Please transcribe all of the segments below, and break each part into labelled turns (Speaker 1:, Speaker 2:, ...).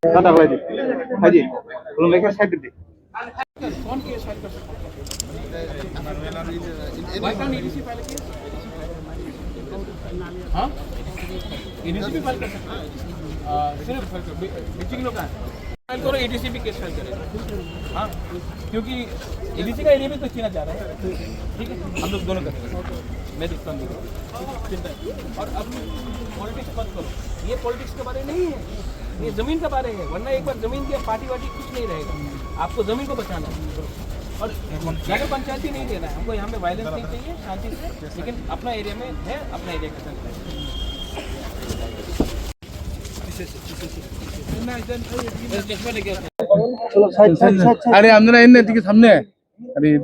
Speaker 1: दादा भाई जी, हाँ जी, बोलो मैं क्या साइड दे।
Speaker 2: कौन केस फाइल कर सकता है? Why can't EDC file a case? हाँ? EDC भी फाइल कर सकता है? सिर्फ बिचिंग लोग हैं। फाइल करो, EDC भी केस फाइल करेगा। हाँ, क्योंकि EDC का एरिया भी तो चीना जा रहा है। ठीक है, हम लोग दोनों करेंगे। मैं देखता हूँ और अब पॉलिटिक्स मत करो, ये पॉलिटिक्स के बारे में नहीं है, ये जमीन के बारे है। वरना एक बार जमीन की पार्टी वार्टी कुछ नहीं रहेगा, आपको जमीन को बचाना है। और नगर पंचायत ही नहीं देना है हमको, यहाँ पे वायलेंस नहीं चाहिए, शांति से, लेकिन अपना एरिया में है, अपना एरिया का चलता है।
Speaker 3: अरे अंदर इन दिखे सामने अरे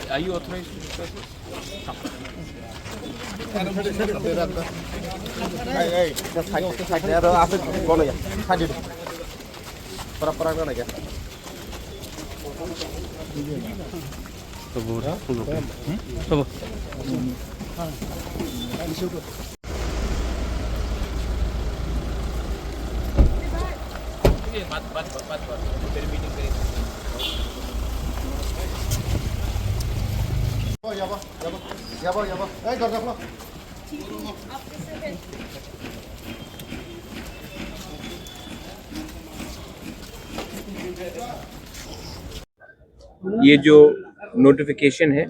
Speaker 2: Are you authorized to discuss this? बात मेरी मीटिंग करेंगे।
Speaker 4: ये जो नोटिफिकेशन है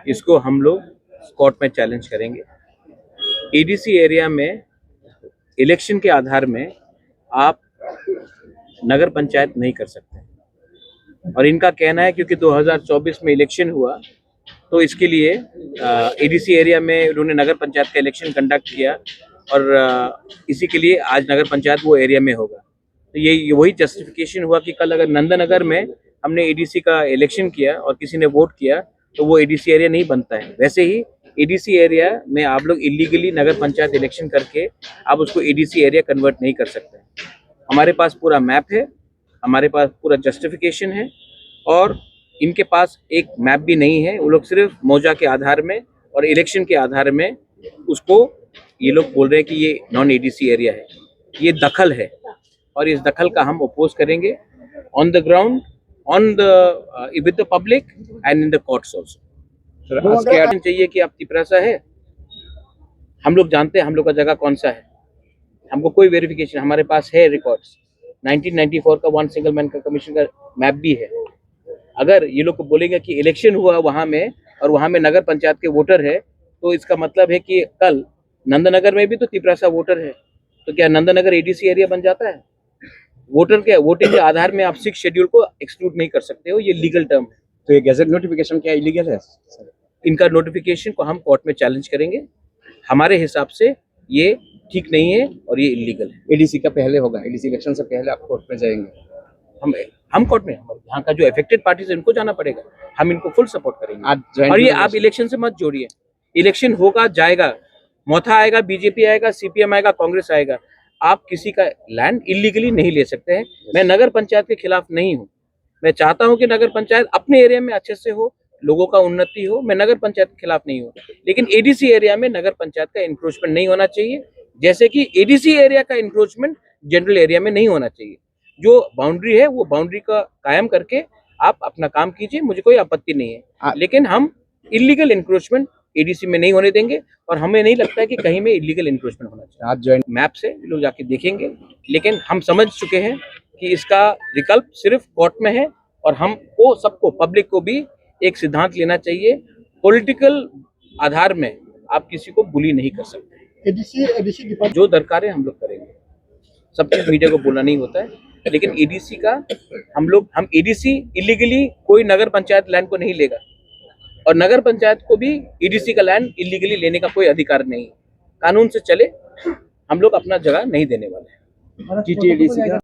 Speaker 4: इसको हम लोग कोर्ट में चैलेंज करेंगे। एडीसी एरिया में इलेक्शन के आधार में आप नगर पंचायत नहीं कर सकते, और इनका कहना है क्योंकि 2024 में इलेक्शन हुआ तो इसके लिए एडीसी एरिया में उन्होंने नगर पंचायत का इलेक्शन कंडक्ट किया, और इसी के लिए आज नगर पंचायत वो एरिया में होगा। तो ये वही जस्टिफिकेशन हुआ कि कल अगर नंदनगर में हमने एडीसी का इलेक्शन किया और किसी ने वोट किया तो वो एडीसी एरिया नहीं बनता है। वैसे ही एडीसी एरिया में आप लोग इलीगली नगर पंचायत इलेक्शन करके आप उसको एडीसी एरिया कन्वर्ट नहीं कर सकते। हमारे पास पूरा मैप है, हमारे पास पूरा जस्टिफिकेशन है, और इनके पास एक मैप भी नहीं है। वो लोग सिर्फ मौजा के आधार में और इलेक्शन के आधार में उसको ये लोग बोल रहे हैं कि ये नॉन एडीसी एरिया है। ये दखल है और इस दखल का हम अपोज करेंगे on the ground, on the with the public and in the courts also. चाहिए कि आप तिपरासा है, हम लोग जानते हैं हम लोग का जगह कौन सा है, हमको कोई वेरिफिकेशन, हमारे पास है रिकॉर्ड्स, 1994 का वन सिंगल मैन का कमीशन का मैप भी है। अगर ये लोग को बोलेंगे कि इलेक्शन हुआ वहां में और वहां में नगर पंचायत के वोटर है, तो इसका मतलब है कि कल नंदनगर में भी तो तिपरासा वोटर है, तो क्या नंदनगर एडीसी एरिया बन जाता है? वोटर के वोटिंग के आधार में आप 6 शेड्यूल को एक्सक्लूड नहीं कर सकते हो, ये लीगल टर्म है।
Speaker 1: तो ये गैजेट नोटिफिकेशन क्या इलीगल है?
Speaker 4: इनका नोटिफिकेशन को हम कोर्ट में चैलेंज करेंगे। हमारे हिसाब से ये ठीक नहीं है और ये इलीगल है।
Speaker 1: एडीसी का पहले होगा, एडीसी इलेक्शन से पहले आप कोर्ट में जाएंगे।
Speaker 4: हम कोर्ट में, यहाँ का जो अफेक्टेड पार्टी है उनको जाना पड़ेगा, हम इनको फुल सपोर्ट करेंगे। और ये आप इलेक्शन से मत जोड़िए, इलेक्शन होगा जाएगा, मोथा आएगा, बीजेपी आएगा, सीपीएम आएगा, कांग्रेस आएगा, आप किसी का लैंड इलीगली नहीं ले सकते हैं। मैं नगर पंचायत के खिलाफ नहीं हूँ, मैं चाहता हूँ कि नगर पंचायत अपने एरिया में अच्छे से हो, लोगों का उन्नति हो, मैं नगर पंचायत के खिलाफ नहीं हूँ। लेकिन एडीसी एरिया में नगर पंचायत का इंक्रोचमेंट नहीं होना चाहिए, जैसे कि एडीसी एरिया का इंक्रोचमेंट जनरल एरिया में नहीं होना चाहिए। जो बाउंड्री है वो बाउंड्री का कायम करके आप अपना काम कीजिए, मुझे कोई आपत्ति नहीं है। लेकिन हम इलीगल इंक्रोचमेंट एडीसी में नहीं होने देंगे, और हमें नहीं लगता है कि कहीं में इलीगल इंक्रोचमेंट होना चाहिए।
Speaker 1: आप ज्वाइन
Speaker 4: मैप से लोग जाके देखेंगे, लेकिन हम समझ चुके हैं कि इसका विकल्प सिर्फ कोर्ट में है, और हमको सबको, पब्लिक को भी एक सिद्धांत लेना चाहिए, पॉलिटिकल आधार में आप किसी को बुली नहीं कर सकते।
Speaker 3: एडीसी
Speaker 4: जो दरकार है हम लोग करेंगे, सब चीज मीडिया को बोलना नहीं होता है, लेकिन एडीसी का हम एडीसी इलीगली कोई नगर पंचायत लैंड को नहीं लेगा, और नगर पंचायत को भी एडीसी का लैंड इलीगली लेने का कोई अधिकार नहीं। कानून से चले, हम लोग अपना जगह नहीं देने वाले हैं।
Speaker 1: जीटीएडीसी का